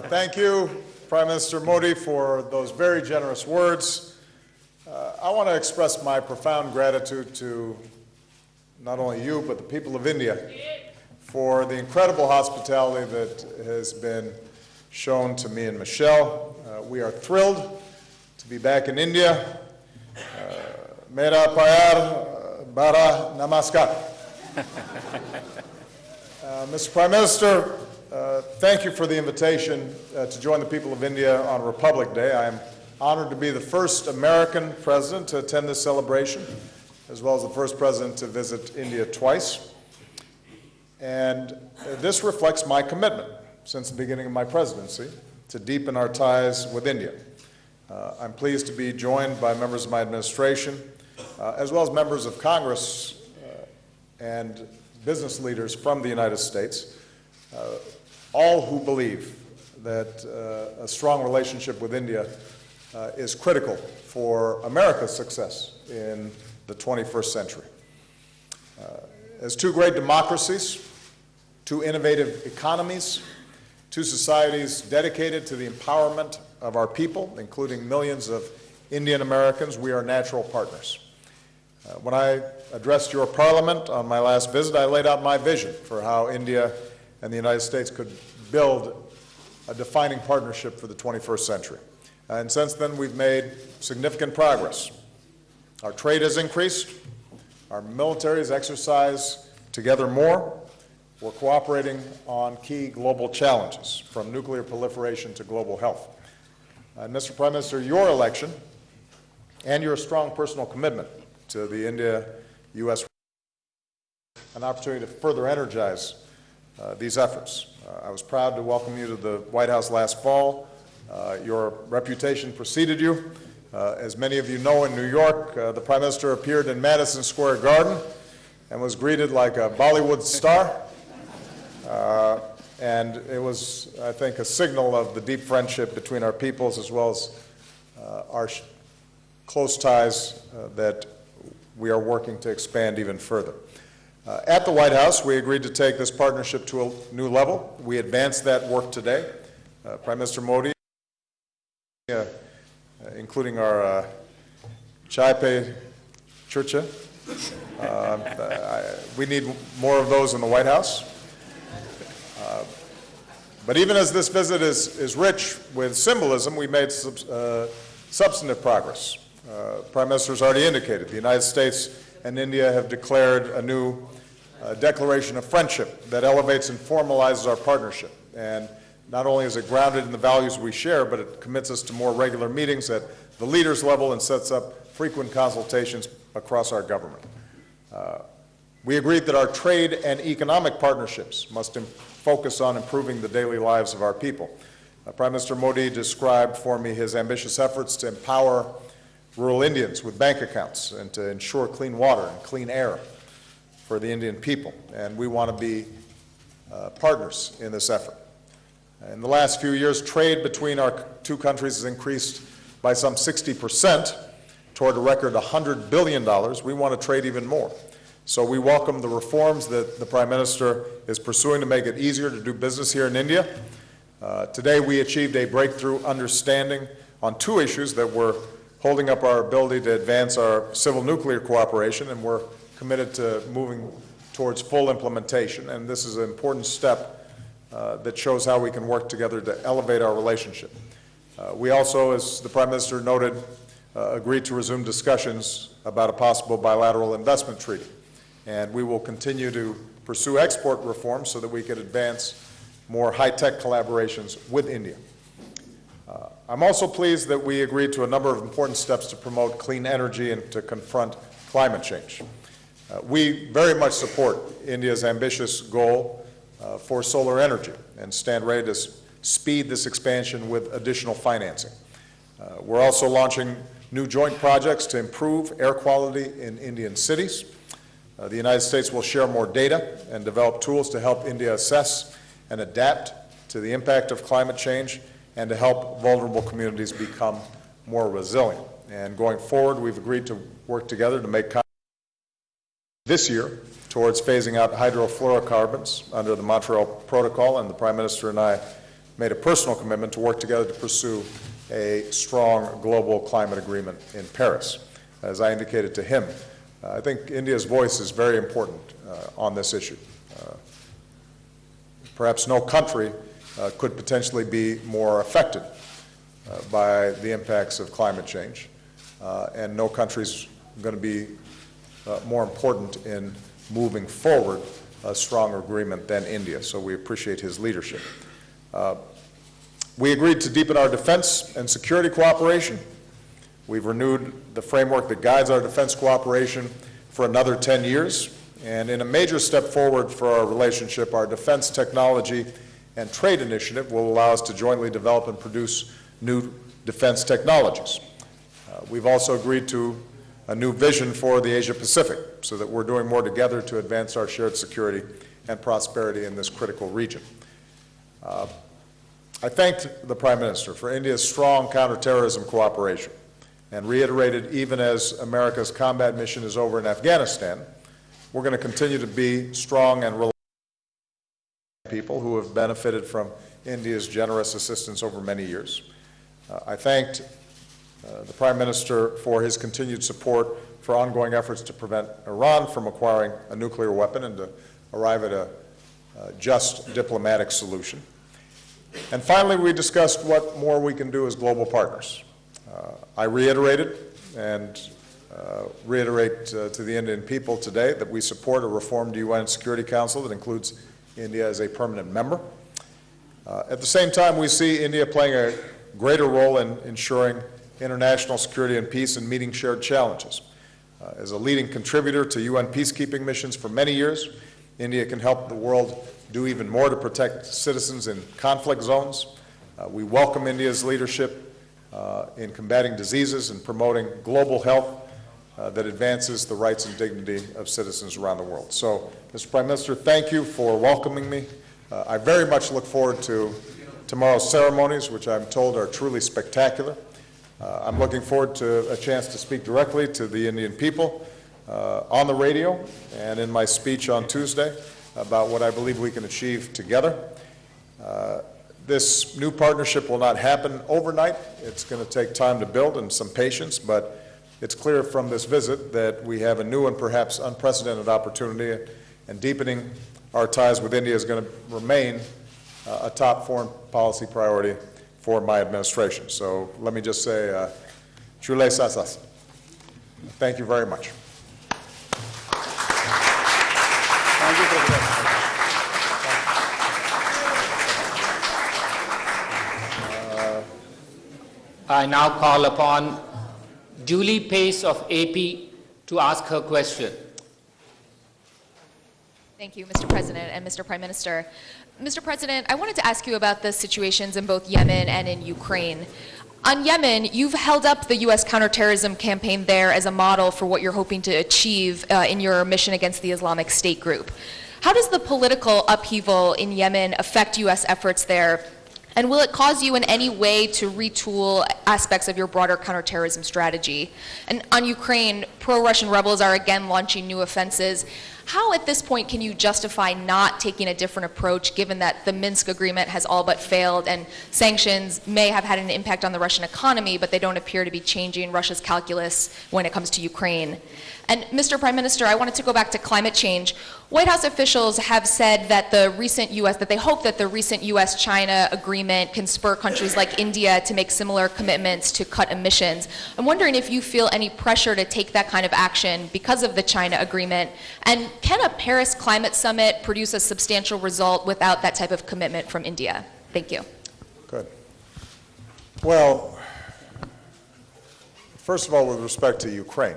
Thank you, Prime Minister Modi, for those very generous words. I want to express my profound gratitude to not only you, but the people of India for the incredible hospitality that has been shown to me and Michelle. We are thrilled to be back in India. Mera pyar bara namaskar. Mr. Prime Minister, thank you for the invitation to join the people of India on Republic Day. I am honored to be the first American president to attend this celebration, as well as the first president to visit India twice. And this reflects my commitment since the beginning of my presidency to deepen our ties with India. I'm pleased to be joined by members of my administration, as well as members of Congress and business leaders from the United States, all who believe that a strong relationship with India is critical for America's success in the 21st century. As two great democracies, two innovative economies, two societies dedicated to the empowerment of our people, including millions of Indian Americans, we are natural partners. When I addressed your parliament on my last visit, I laid out my vision for how India and the United States could build a defining partnership for the 21st century. And since then, we've made significant progress. Our trade has increased. Our militaries exercise together more. We're cooperating on key global challenges, from nuclear proliferation to global health. And Mr. Prime Minister, your election and your strong personal commitment to the India-U.S. an opportunity to further energize these efforts. I was proud to welcome you to the White House last fall. Your reputation preceded you. As many of you know, in New York, the Prime Minister appeared in Madison Square Garden and was greeted like a Bollywood star. And it was, I think, a signal of the deep friendship between our peoples, as well as our close ties that we are working to expand even further. At the White House, we agreed to take this partnership to a new level. We advanced that work today. Prime Minister Modi, including our Charcha. We need more of those in the White House. But even as this visit is rich with symbolism, we made substantive progress. Prime Minister has already indicated the United States and India have declared a new declaration of friendship that elevates and formalizes our partnership. And not only is it grounded in the values we share, but it commits us to more regular meetings at the leaders level and sets up frequent consultations across our government. We agreed that our trade and economic partnerships must focus on improving the daily lives of our people. Prime Minister Modi described for me his ambitious efforts to empower rural Indians with bank accounts and to ensure clean water and clean air for the Indian people. And we want to be partners in this effort. In the last few years, trade between our two countries has increased by some 60% toward a record $100 billion. We want to trade even more. So we welcome the reforms that the Prime Minister is pursuing to make it easier to do business here in India. Today we achieved a breakthrough understanding on two issues that were holding up our ability to advance our civil nuclear cooperation, and we're committed to moving towards full implementation. And this is an important step that shows how we can work together to elevate our relationship. We also, as the Prime Minister noted, agreed to resume discussions about a possible bilateral investment treaty. And we will continue to pursue export reforms so that we can advance more high-tech collaborations with India. I'm also pleased that we agreed to a number of important steps to promote clean energy and to confront climate change. We very much support India's ambitious goal for solar energy and stand ready to speed this expansion with additional financing. We're also launching new joint projects to improve air quality in Indian cities. The United States will share more data and develop tools to help India assess and adapt to the impact of climate change and to help vulnerable communities become more resilient. And going forward, we've agreed to work together to make this year towards phasing out hydrofluorocarbons under the Montreal Protocol, and the Prime Minister and I made a personal commitment to work together to pursue a strong global climate agreement in Paris. As I indicated to him, I think India's voice is very important on this issue. Perhaps no country could potentially be more affected by the impacts of climate change, and no country is going to be more important in moving forward a stronger agreement than India, so we appreciate his leadership. We agreed to deepen our defense and security cooperation. We've renewed the framework that guides our defense cooperation for another 10 years, and in a major step forward for our relationship, our Defense Technology and Trade Initiative will allow us to jointly develop and produce new defense technologies. We've also agreed to a new vision for the Asia-Pacific so that we're doing more together to advance our shared security and prosperity in this critical region. I thanked the Prime Minister for India's strong counterterrorism cooperation and reiterated, even as America's combat mission is over in Afghanistan, we're going to continue to be strong and reliable people who have benefited from India's generous assistance over many years. I thanked the Prime Minister for his continued support for ongoing efforts to prevent Iran from acquiring a nuclear weapon and to arrive at a just diplomatic solution. And finally, we discussed what more we can do as global partners. I reiterated and reiterate to the Indian people today that we support a reformed UN Security Council that includes India as a permanent member. At the same time, we see India playing a greater role in ensuring international security and peace and meeting shared challenges. As a leading contributor to UN peacekeeping missions for many years, India can help the world do even more to protect citizens in conflict zones. We welcome India's leadership in combating diseases and promoting global health that advances the rights and dignity of citizens around the world. So, Mr. Prime Minister, thank you for welcoming me. I very much look forward to tomorrow's ceremonies, which I'm told are truly spectacular. I'm looking forward to a chance to speak directly to the Indian people on the radio and in my speech on Tuesday about what I believe we can achieve together. This new partnership will not happen overnight. It's going to take time to build and some patience, but it's clear from this visit that we have a new and perhaps unprecedented opportunity, and deepening our ties with India is going to remain a top foreign policy priority for my administration. So let me just say, Chule Sasas. Thank you very much. Thank you, President. I now call upon Julie Pace of AP to ask her question. Thank you, Mr. President and Mr. Prime Minister. Mr. President, I wanted to ask you about the situations in both Yemen and in Ukraine. On Yemen, you've held up the U.S. counterterrorism campaign there as a model for what you're hoping to achieve in your mission against the Islamic State group. How does the political upheaval in Yemen affect U.S. efforts there? And will it cause you in any way to retool aspects of your broader counterterrorism strategy? And on Ukraine, pro-Russian rebels are again launching new offenses. How at this point can you justify not taking a different approach, given that the Minsk agreement has all but failed and sanctions may have had an impact on the Russian economy, but they don't appear to be changing Russia's calculus when it comes to Ukraine? And Mr. Prime Minister, I wanted to go back to climate change. White House officials have said that they hope that the recent U.S.-China agreement can spur countries like India to make similar commitments to cut emissions. I'm wondering if you feel any pressure to take that kind of action because of the China agreement, and can a Paris climate summit produce a substantial result without that type of commitment from India? Thank you. Good. Well, first of all, with respect to Ukraine,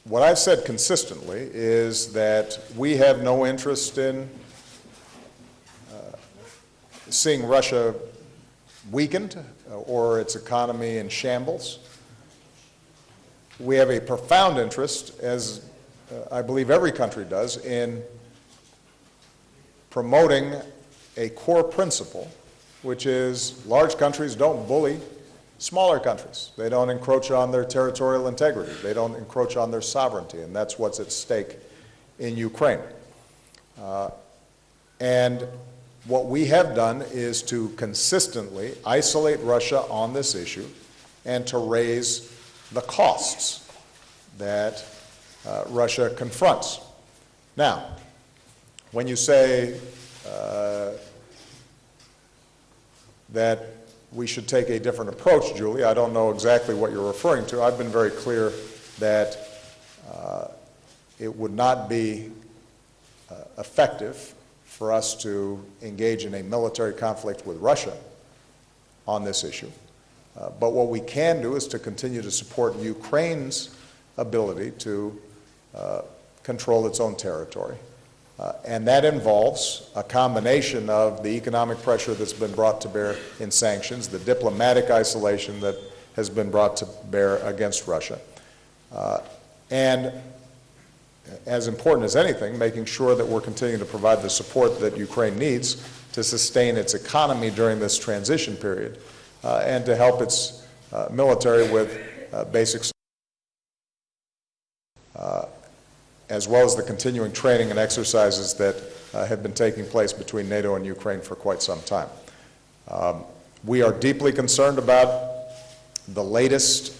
what I've said consistently is that we have no interest in seeing Russia weakened or its economy in shambles. We have a profound interest, as I believe every country does, in promoting a core principle, which is large countries don't bully smaller countries. They don't encroach on their territorial integrity. They don't encroach on their sovereignty, and that's what's at stake in Ukraine. And what we have done is to consistently isolate Russia on this issue and to raise the costs that Russia confronts. Now, when you say that we should take a different approach, Julie, I don't know exactly what you're referring to. I've been very clear that it would not be effective for us to engage in a military conflict with Russia on this issue. But what we can do is to continue to support Ukraine's ability to control its own territory. And that involves a combination of the economic pressure that's been brought to bear in sanctions, the diplomatic isolation that has been brought to bear against Russia, and as important as anything, making sure that we're continuing to provide the support that Ukraine needs to sustain its economy during this transition period and to help its military with basic as well as the continuing training and exercises that have been taking place between NATO and Ukraine for quite some time. We are deeply concerned about the latest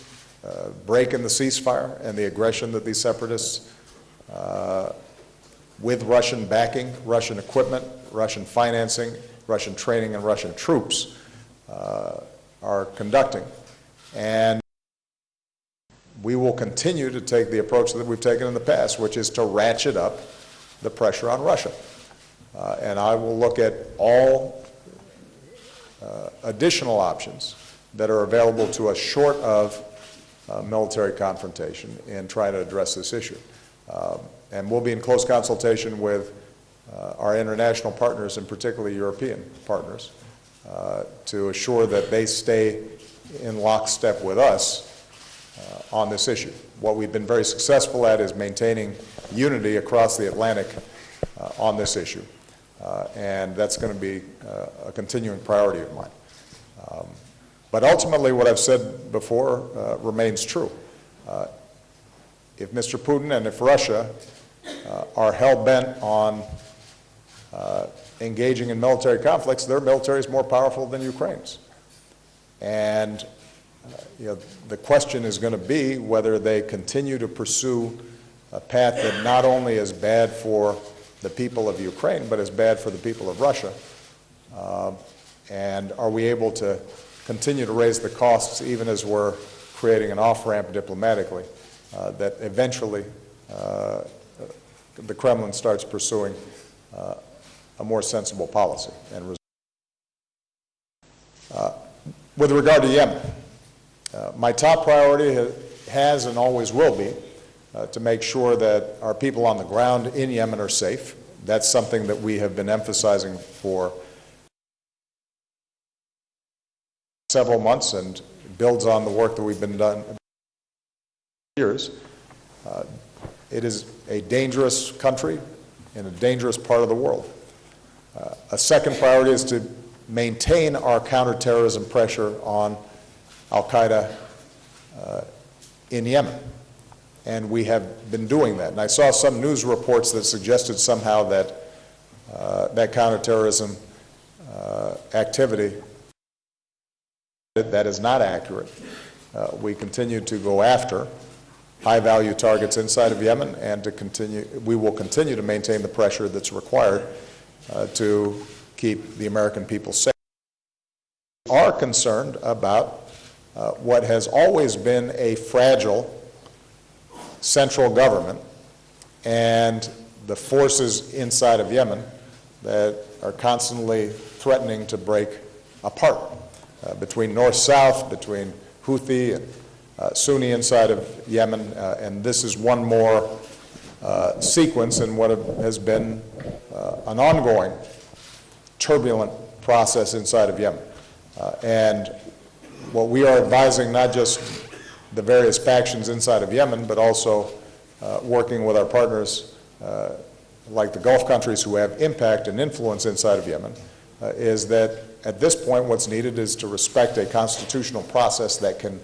break in the ceasefire and the aggression that these separatists, with Russian backing, Russian equipment, Russian financing, Russian training, and Russian troops, are conducting. And we will continue to take the approach that we've taken in the past, which is to ratchet up the pressure on Russia. And I will look at all additional options that are available to us short of military confrontation in trying to address this issue. And we'll be in close consultation with our international partners, and particularly European partners, to assure that they stay in lockstep with us on this issue. What we've been very successful at is maintaining unity across the Atlantic on this issue. And that's going to be a continuing priority of mine. But ultimately, what I've said before remains true. If Mr. Putin and if Russia are hell-bent on engaging in military conflicts, their military is more powerful than Ukraine's. And the question is going to be whether they continue to pursue a path that not only is bad for the people of Ukraine, but is bad for the people of Russia. And are we able to continue to raise the costs even as we're creating an off-ramp diplomatically that eventually the Kremlin starts pursuing a more sensible policy. And with regard to Yemen, my top priority has and always will be to make sure that our people on the ground in Yemen are safe. That's something that we have been emphasizing for several months and builds on the work that we've been done for years. It is a dangerous country in a dangerous part of the world. A second priority is to maintain our counterterrorism pressure on al-Qaeda in Yemen. And we have been doing that. And I saw some news reports that suggested somehow that that counterterrorism activity, that is not accurate. We continue to go after high-value targets inside of Yemen, and we will continue to maintain the pressure that's required to keep the American people safe. We are concerned about what has always been a fragile central government and the forces inside of Yemen that are constantly threatening to break apart between north-south, between Houthi and Sunni inside of Yemen, and this is one more sequence in what has been an ongoing turbulent process inside of Yemen. And what we are advising, not just the various factions inside of Yemen, but also working with our partners like the Gulf countries who have impact and influence inside of Yemen, is that at this point what's needed is to respect a constitutional process that can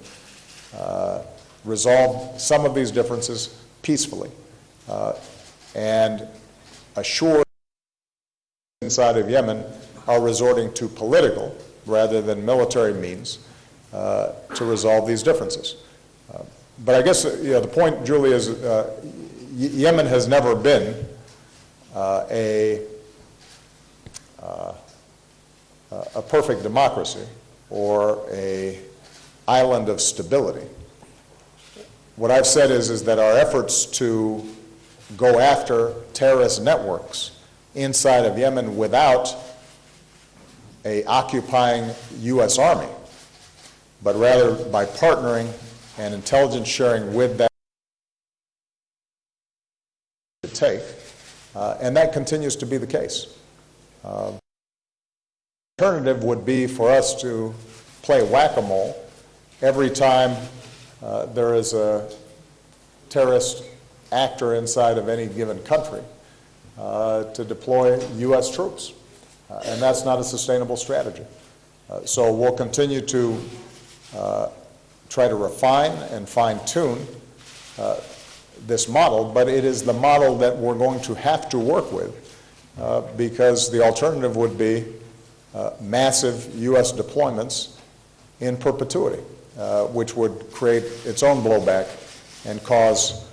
resolve some of these differences peacefully and assure inside of Yemen are resorting to political rather than military means to resolve these differences. But I guess the point, Julie, is Yemen has never been a perfect democracy or an island of stability. What I've said is that our efforts to go after terrorist networks inside of Yemen without an occupying U.S. Army, but rather by partnering and intelligence sharing with that to take, and that continues to be the case. The alternative would be for us to play whack-a-mole every time there is a terrorist actor inside of any given country to deploy U.S. troops. And that's not a sustainable strategy. So we'll continue to try to refine and fine-tune this model, but it is the model that we're going to have to work with because the alternative would be massive U.S. deployments in perpetuity, which would create its own blowback and cause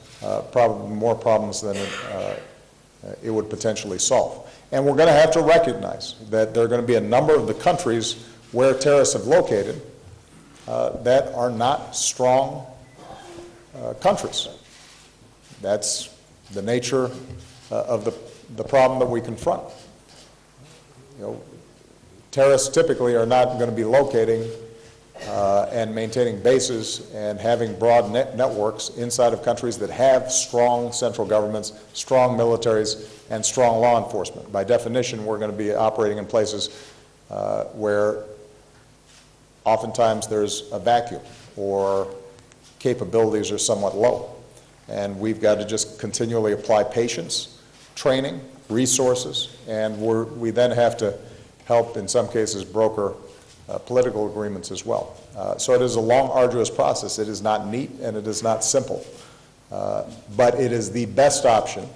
probably more problems than it would potentially solve. And we're going to have to recognize that there are going to be a number of the countries where terrorists have located that are not strong countries. That's the nature of the problem that we confront. You know, terrorists typically are not going to be locating and maintaining bases and having broad networks inside of countries that have strong central governments, strong militaries, and strong law enforcement. By definition, we're going to be operating in places where oftentimes there's a vacuum or capabilities are somewhat low. And we've got to just continually apply patience, training, resources, and we then have to help, in some cases, broker political agreements as well. So it is a long, arduous process. It is not neat and it is not simple. But it is the best option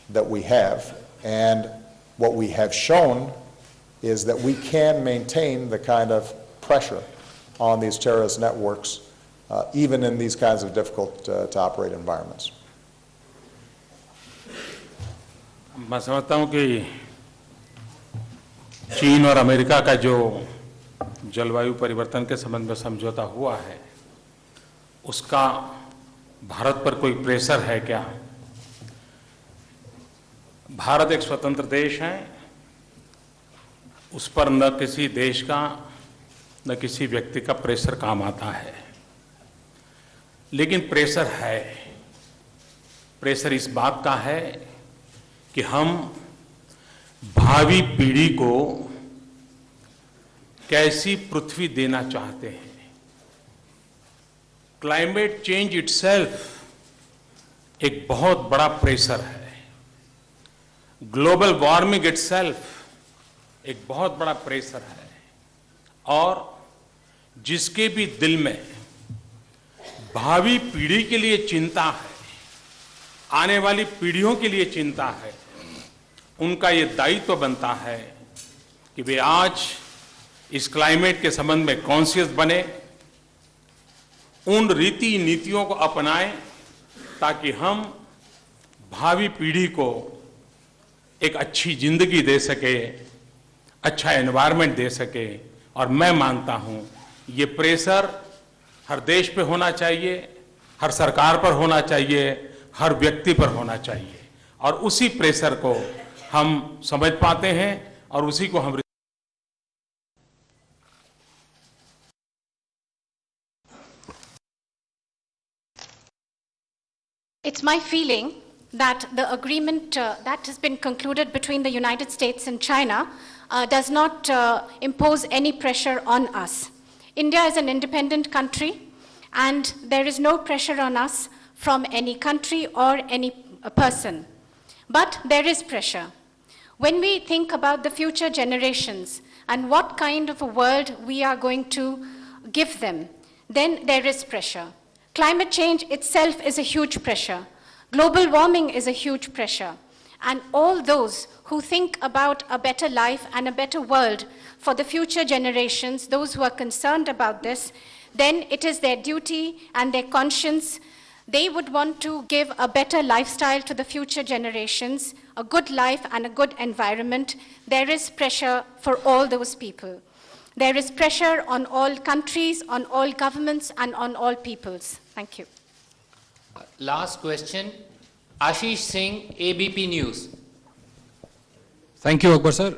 that we have. And what we have shown is that we can maintain the kind of pressure on these terrorist networks even in these kinds of difficult to operate environments. मैं समझता हूं कि चीन और America का जो जलवायु परिवर्तन के संबंध में समझौता हुआ है उसका भारत पर कोई प्रेशर है क्या? भारत एक स्वतंत्र देश है, उस पर न किसी देश का न किसी व्यक्ति का प्रेशर काम आता है, लेकिन प्रेशर है। प्रेशर इस बात का है कि हम भावी पीढ़ी को कैसी पृथ्वी देना चाहते हैं। क्लाइमेट चेंज इटसेल्फ एक बहुत बड़ा प्रेशर है। ग्लोबल वार्मिंग इटसेल्फ एक बहुत बड़ा प्रेशर है और जिसके भी दिल में भावी पीढ़ी के लिए चिंता है, आने वाली पीढ़ियों के लिए चिंता है, उनका ये दायित्व बनता है कि वे आज इस क्लाइमेट के संबंध में कॉन्शियस बने, उन रीति नीतियों को अपनाएं ताकि हम भावी पीढ़ी को एक अच्छी जिंदगी दे सके, अच्छा एनवायरनमेंट दे सके। और मैं मानता हूं ये प्रेशर हर देश पे होना चाहिए, हर सरकार पर होना चाहिए, हर व्यक्ति पर होना चाहिए और उसी प्रेशर को हम समझ पाते हैं और उसी को हम It's my feeling that the agreement that has been concluded between the United States and China does not impose any pressure on us. India is an independent country, and there is no pressure on us from any country or any person. But there is pressure. When we think about the future generations and what kind of a world we are going to give them, then there is pressure. Climate change itself is a huge pressure. Global warming is a huge pressure. and all those who think about a better life and a better world for the future generations, those who are concerned about this, then it is their duty and their conscience. They would want to give a better lifestyle to the future generations, a good life and a good environment. There is pressure for all those people. There is pressure on all countries, on all governments, and on all peoples. Thank you. Last question, Ashish Singh, ABP News. Thank you, Akbar sir.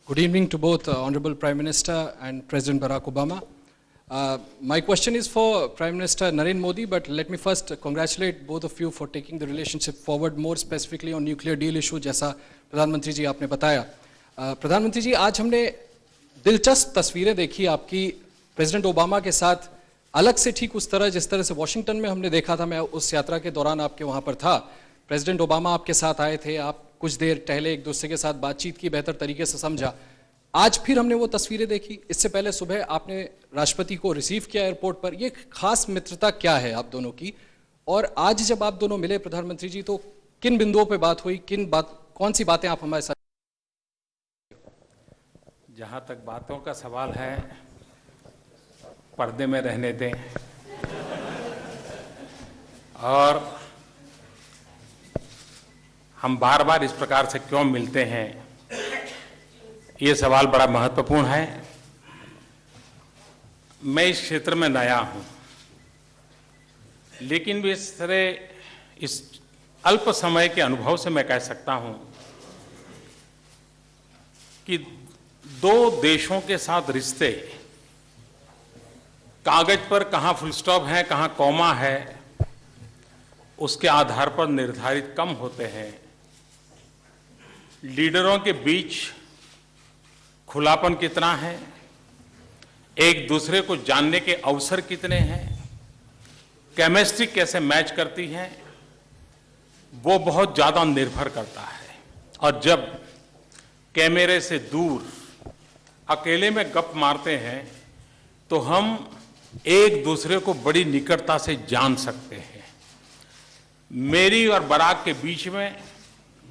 Good evening to both Honorable Prime Minister and President Barack Obama. My question is for Prime Minister Narendra Modi, but let me first congratulate both of you for taking the relationship forward, more specifically on nuclear deal issue, जैसा प्रधानमंत्री जी आपने बताया. प्रधानमंत्री जी, आज हमने दिलचस्प तस्वीरें देखी आपकी प्रेसिडेंट ओबामा के साथ, अलग से ठीक उस तरह जिस तरह से वॉशिंगटन में हमने देखा था. मैं उस यात्रा के दौरान आपके वहाँ पर था. प्रेसिडेंट ओबामा आपके साथ आए थे, आप कुछ देर टहले, एक दूसरे के साथ बातचीत की, बेहतर तरीके से समझा. आज फिर हमने वो तस्वीरें देखी. इससे पहले सुबह आपने राष्ट्रपति को रिसीव किया एयरपोर्ट पर. ये खास मित्रता क्या है आप दोनों की? और आज जब आप दोनों मिले प्रधानमंत्री जी, तो किन बिंदुओं पे बात हुई, कौन सी बातें आप हमारे साथ? जहां तक बातों का सवाल है, पर्दे में रहने दें. और हम बार बार इस प्रकार से क्यों मिलते हैं, ये सवाल बड़ा महत्वपूर्ण है. मैं इस क्षेत्र में नया हूं, लेकिन भी इस अल्प समय के अनुभव से मैं कह सकता हूं कि दो देशों के साथ रिश्ते कागज पर कहां फुल स्टॉप है, कहां कॉमा है, उसके आधार पर निर्धारित कम होते हैं. लीडरों के बीच खुलापन कितना है, एक दूसरे को जानने के अवसर कितने हैं, केमिस्ट्री कैसे मैच करती है, वो बहुत ज्यादा निर्भर करता है. और जब कैमरे से दूर अकेले में गप मारते हैं तो हम एक दूसरे को बड़ी निकटता से जान सकते हैं. मेरी और बराक के बीच में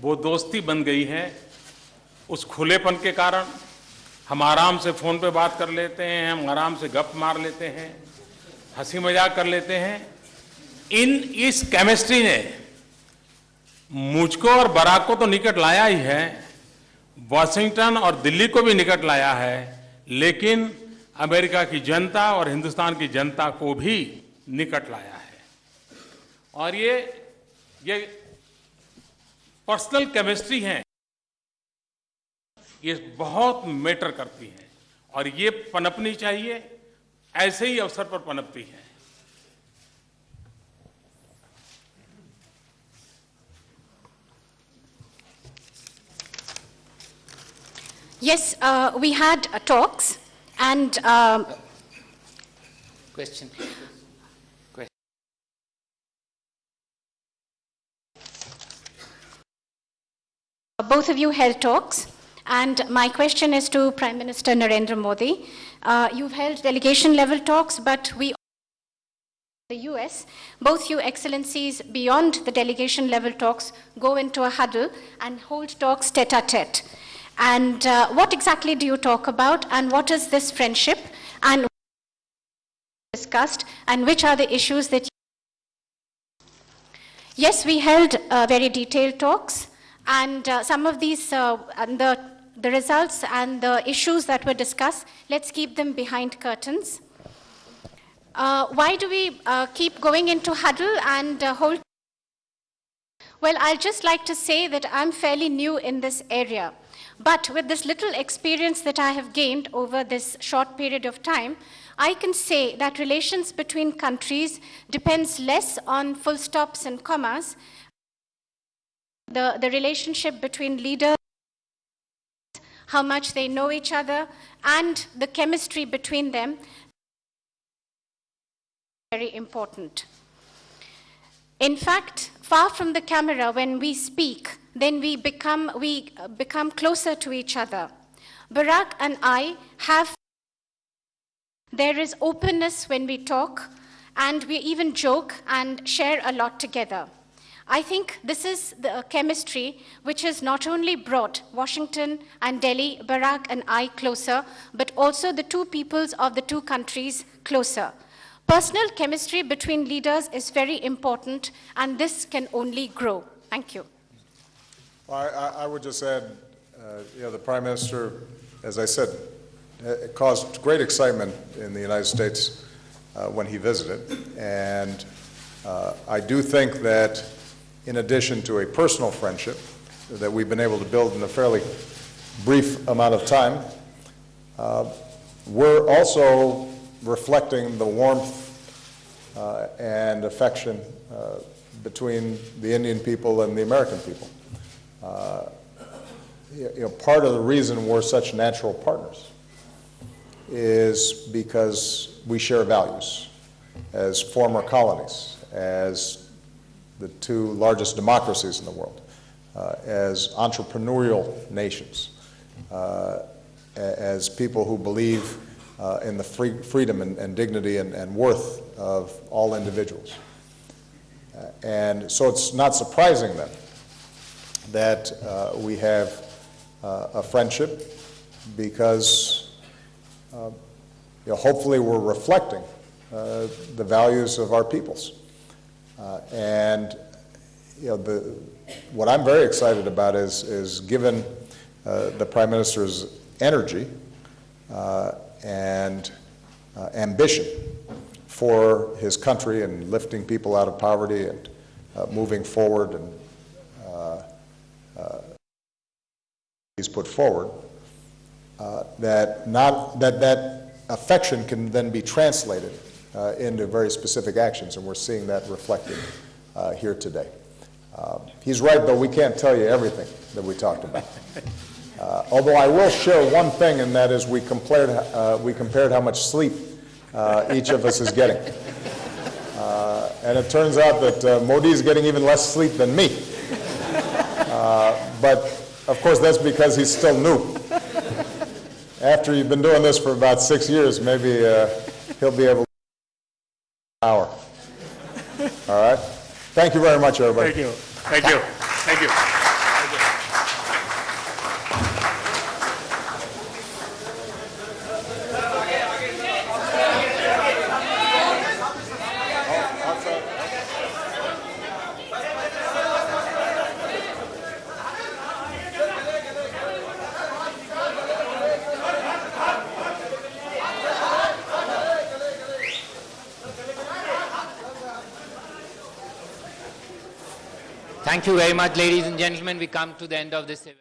वो दोस्ती बन गई है उस खुलेपन के कारण. हम आराम से फोन पे बात कर लेते हैं, हम आराम से गप मार लेते हैं, हंसी मजाक कर लेते हैं. इस केमिस्ट्री ने मुझको और बराक को तो निकट लाया ही है, वॉशिंगटन और दिल्ली को भी निकट लाया है, लेकिन अमेरिका की जनता और हिंदुस्तान की जनता को भी निकट लाया है. और ये पर्सनल केमिस्ट्री है, ये बहुत मैटर करती है और ये पनपनी चाहिए, ऐसे ही अवसर पर पनपती है. Yes, we had talks and Question. both of you held talks. And my question is to Prime Minister Narendra Modi. You've held delegation level talks, but we the US, both you excellencies beyond the delegation level talks go into a huddle and hold talks tete-a-tete. And what exactly do you talk about, and what is this friendship, and discussed, and which are the issues that Yes, we held very detailed talks, and some of these, and the results and the issues that were discussed, let's keep them behind curtains. Why do we keep going into huddle and hold? Well, I'd just like to say that I'm fairly new in this area, but with this little experience that I have gained over this short period of time, I can say that relations between countries depends less on full stops and commas. The relationship between leaders, how much they know each other, and the chemistry between them, very important. In fact, far from the camera, when we speak, then we become closer to each other. Barack and I have, there is openness when we talk, and we even joke and share a lot together. I think this is the chemistry which has not only brought Washington and Delhi, Barack and I closer, but also the two peoples of the two countries closer. Personal chemistry between leaders is very important, and this can only grow. Thank you. I would just add, the Prime Minister, as I said, it caused great excitement in the United States when he visited, and I do think that in addition to a personal friendship that we've been able to build in a fairly brief amount of time, we're also reflecting the warmth and affection between the Indian people and the American people. Part of the reason we're such natural partners is because we share values as former colonies, as the two largest democracies in the world, as entrepreneurial nations, as people who believe in the freedom and dignity and worth of all individuals. And so it's not surprising then that we have a friendship, because hopefully we're reflecting the values of our peoples. What I'm very excited about is given the Prime Minister's energy and ambition for his country and lifting people out of poverty and moving forward, and he's put forward, that affection can then be translated into very specific actions, and we're seeing that reflected here today. He's right, though, we can't tell you everything that we talked about. Although I will share one thing, and that is we compared how much sleep each of us is getting. And it turns out that Modi is getting even less sleep than me. But of course, that's because he's still new. After you've been doing this for about 6 years, maybe he'll be able to hour. All right? Thank you very much, everybody. Thank you. Thank you. Thank you. Thank you very much, ladies and gentlemen. We come to the end of this event.